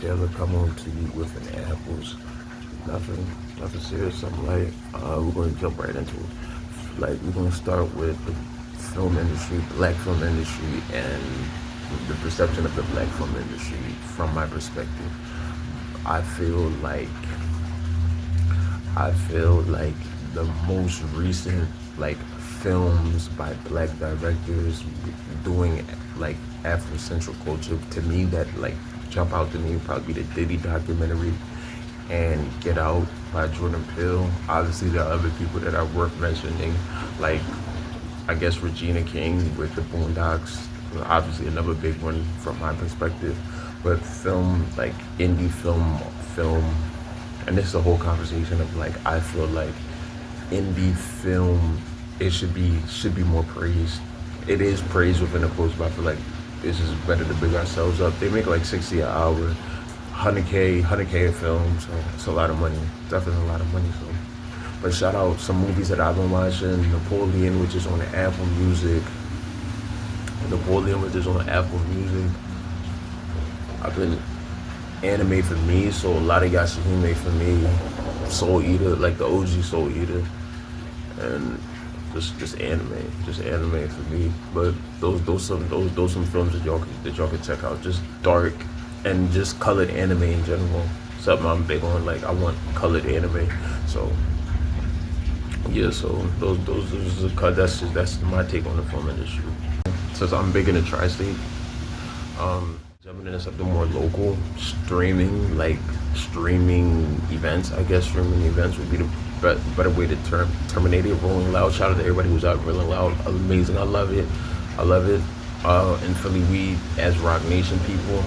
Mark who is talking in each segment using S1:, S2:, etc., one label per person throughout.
S1: Taylor coming to you with an apples. Nothing serious, something light. We're going to jump right into it. Like, we're going to start with the film industry, black film industry, and the perception of the black film industry from my perspective. I feel like the most recent like films by black directors doing like Afrocentric culture, to me, that like jump out to me would probably be the Diddy documentary and Get Out by Jordan Peele. Obviously there are other people that are worth mentioning, like I guess Regina King with the Boondocks, obviously another big one from my perspective. But film, like indie film, and this is a whole conversation of like, I feel like indie film, it should be more praised. It is praised within the post, but I feel like it's just better to big ourselves up. They make like 60 an hour, 100K a film, so it's a lot of money. Definitely a lot of money. So, but shout out some movies that I've been watching. Napoleon, which is on Apple Music. I've been anime for me, so a lot of Yashahime for me. Soul Eater, like the OG Soul Eater, and just anime for me. But those some films that y'all can check out. Just dark and just colored anime in general. Something I'm big on. Like I want colored anime. So yeah, so that's my take on the film industry. Since I'm big in the tri-state, jumping into something more local, streaming events. I guess streaming events would be the better way to terminate it. Rolling Loud. Shout out to everybody who's out Rolling Loud. Amazing. I love it. In Philly, we as Rock Nation people.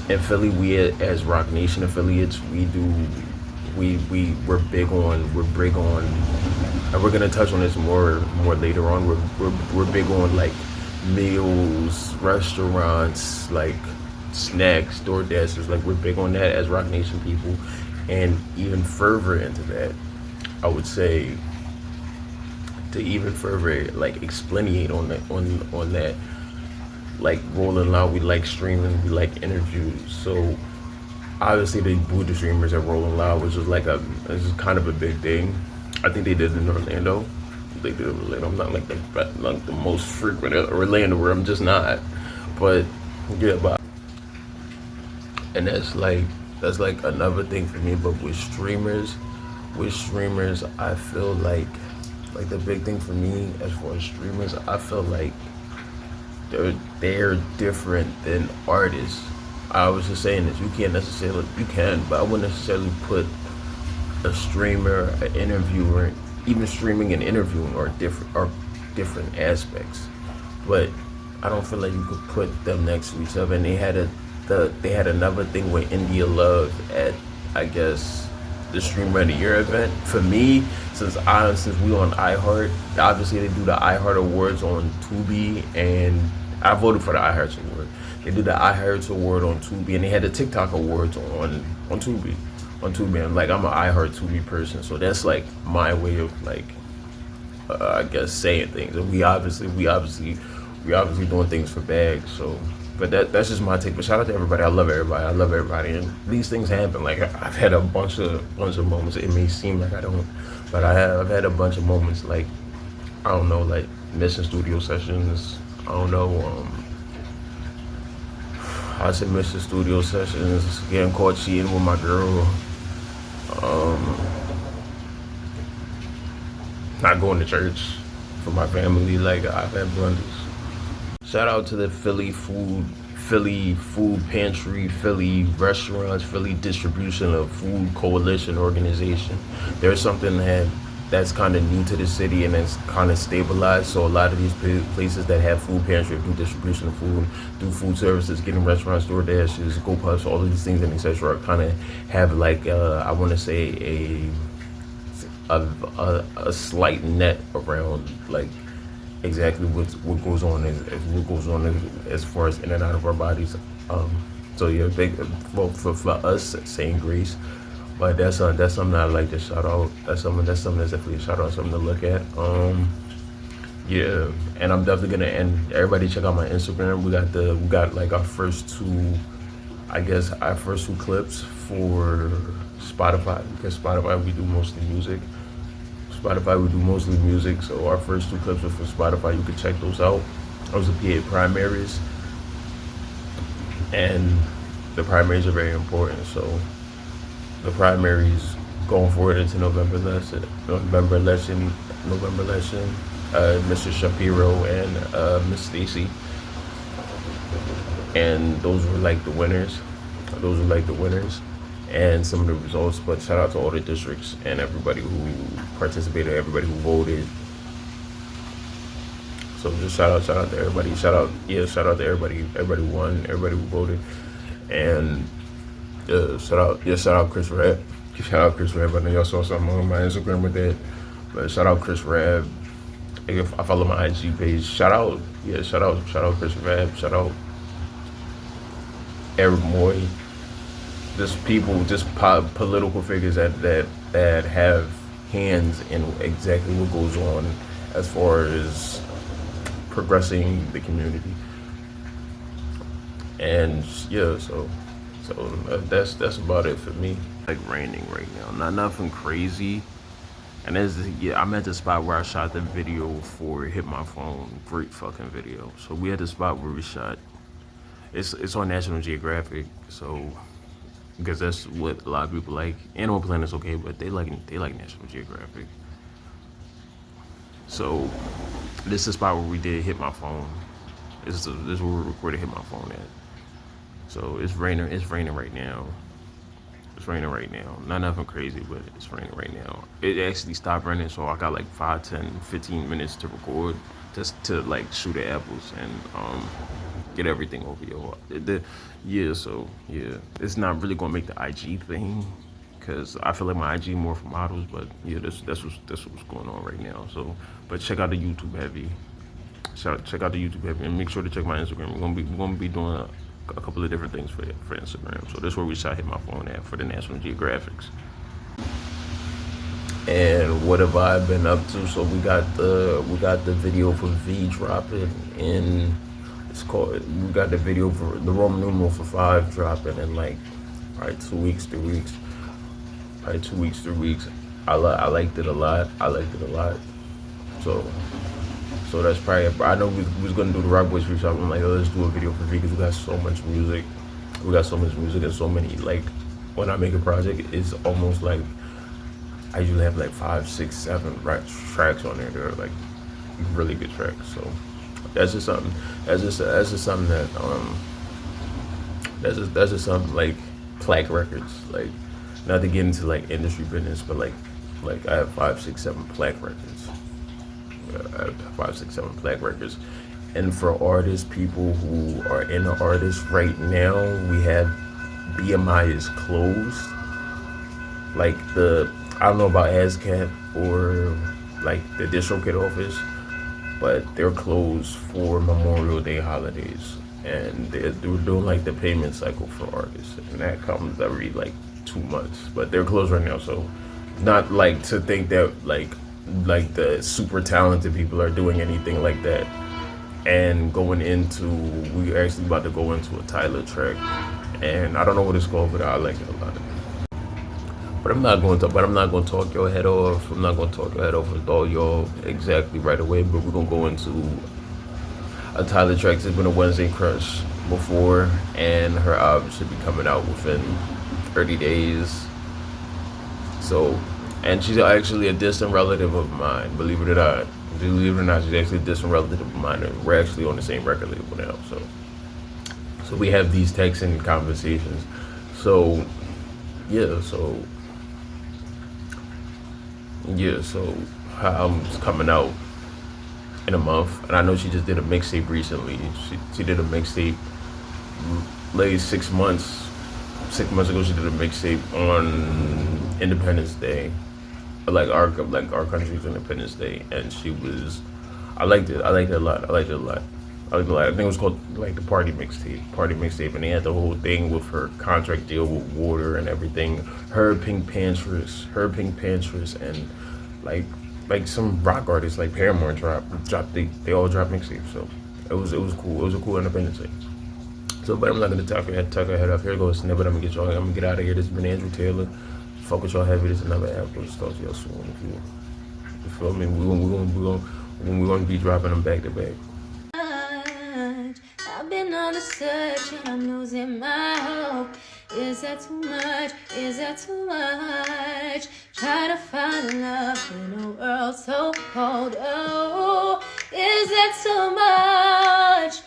S1: In Philly, we as Rock Nation affiliates, we're big on, and we're gonna touch on this more later on. We're big on like meals, restaurants, like snacks, DoorDashers. Like we're big on that as Rock Nation people, and even further into that, I would say to even further like explainate on that. Like Rolling Loud, we like streaming, we like interviews. So obviously they booed the streamers at Rolling Loud, which is this is kind of a big thing. I think they did it in Orlando. I'm not like the most frequent Orlando, where I'm just not. But yeah, and that's like another thing for me. But with streamers, I feel like the big thing for me as far as streamers, I feel like they're different than artists. I was just saying this, you can, but I wouldn't necessarily put a streamer, an interviewer, even streaming and interviewing are different aspects. But I don't feel like you could put them next to each other. And they had another thing with India Love at, I guess, the Streamer of the Year event. For me, since we on iHeart, obviously they do the iHeart Awards on Tubi, and I voted for the iHeart Award. They did the iHeart Award on Tubi, and they had the TikTok Awards on Tubi. And like I'm an iHeart Tubi person, so that's like my way of like I guess saying things. And we obviously doing things for bags. So, but that's just my take. But shout out to everybody. I love everybody, and these things happen. Like I've had a bunch of moments. It may seem like I don't, but I've had a bunch of moments. Like I don't know, like missing studio sessions. I don't know. I said missing studio sessions, getting caught cheating with my girl. Not going to church for my family. Like I've had blunders. Shout out to the Philly food pantry, Philly restaurants, Philly distribution of food coalition organization. There's something that's kind of new to the city and it's kind of stabilized. So a lot of these places that have food pantry, do distribution of food, do food services, getting restaurants, DoorDashers, GoPuffs, all of these things and etc. kind of have like I want to say a slight net around like exactly what goes on as far as in and out of our bodies. So yeah, big for us saying grace. But that's something I like to shout out. That's something that's definitely a shout out, something to look at. Yeah, and I'm definitely gonna end. Everybody check out my Instagram. We got like our first two I guess our first two clips for Spotify, because Spotify we do mostly music. Spotify we do mostly music, so our first two clips are for Spotify. You can check those out. Those are PA primaries, and the primaries are very important. So the primaries going forward into November election, Mr. Shapiro and Miss Stacy, and those were like the winners. Those were like the winners, and some of the results. But shout out to all the districts and everybody who participated, everybody who voted. So just shout out to everybody. Shout out to everybody who won, everybody who voted, and shout out Chris Rab. Shout out Chris Rab. I know y'all saw something on my Instagram with that, but shout out Chris Rab. If I follow my IG page, shout out Chris Rab. Shout out Eric Moy. Just people, just political figures that have hands in exactly what goes on as far as progressing the community. And yeah, so that's about it for me. Like raining right now, not nothing crazy. And I'm at the spot where I shot the video for Hit My Phone. Great fucking video. So we at the spot where we shot. It's on National Geographic, so because that's what a lot of people like. Animal Planet's okay, but they like National Geographic. So this is the spot where we did Hit My Phone. This is where we recorded Hit My Phone at. So it's raining right now. It's raining right now. Not nothing crazy, but it's raining right now. It actually stopped raining, so I got like 5, 10, 15 minutes to record, just to like shoot the apples and get everything over here. So it's not really gonna make the IG thing, because I feel like my IG more for models, but yeah, that's what's going on right now. So, but check out the YouTube heavy. Check out the YouTube heavy, and make sure to check my Instagram. We're gonna be doing a couple of different things for Instagram. So that's where we shot Hit My Phone at for the National Geographics. And what have I been up to? So we got the video for V dropping in. We got the video for the Roman numeral for 5 dropping in like, probably 2 weeks, 3 weeks. Probably 2 weeks, 3 weeks. I liked it a lot. So that's probably, I know we was gonna do the Rock Boys feature. I'm like, let's do a video for V, because we got so much music. And so many, like, when I make a project, it's almost like I usually have like 5, 6, 7 tracks on there. They're like really good tracks. So that's just something like Plaque Records. Like, not to get into like industry business, but like I have 5, 6, 7 Plaque Records. I have 5, 6, 7 Plaque Records. And for artists, people who are in the artists right now, we have BMI is closed. Like I don't know about ASCAP or like the DistroKid office, but they're closed for Memorial Day holidays, and they're doing like the payment cycle for artists, and that comes every like 2 months. But they're closed right now, so not like to think that like the super talented people are doing anything like that. And we're actually about to go into a Tyler track, and I don't know what it's called, but I like it a lot. But I'm not going to talk your head off. I'm not going to talk your head off with all y'all exactly right away. But we're gonna go into a Tyler track. It's been a Wednesday crush before, and her album should be coming out within 30 days. So, and she's actually a distant relative of mine. Believe it or not, she's actually a distant relative of mine. And we're actually on the same record label now. So we have these texts and conversations. So album's coming out in a month, and I know she just did a mixtape recently. She did a mixtape like 6 months ago. She did a mixtape on Independence Day, like our country's Independence Day, and I liked it a lot. I think it was called like the Party Mixtape, and they had the whole thing with her contract deal with Water and everything. Her Pink Pantress, and like some rock artists like Paramore dropped. They all dropped mixtapes. So it was cool. It was a cool Independence Day. So, but I'm not gonna talk her head off. Here goes a snippet. I'm gonna get out of here. This has been Andrew Taylor. Fuck with y'all heavy. This is another app. We'll talk to y'all soon. You feel me? We're gonna be dropping them back to back.
S2: I've been on a search and I'm losing my hope. Is that too much? Is that too much? Try to find love in a world so cold. Oh, is that too much?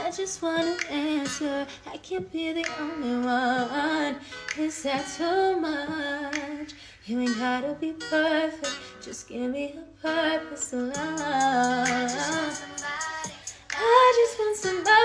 S2: I just want an answer. I can't be the only one. Is that too much? You ain't gotta be perfect. Just give me a purpose to love. I just want somebody.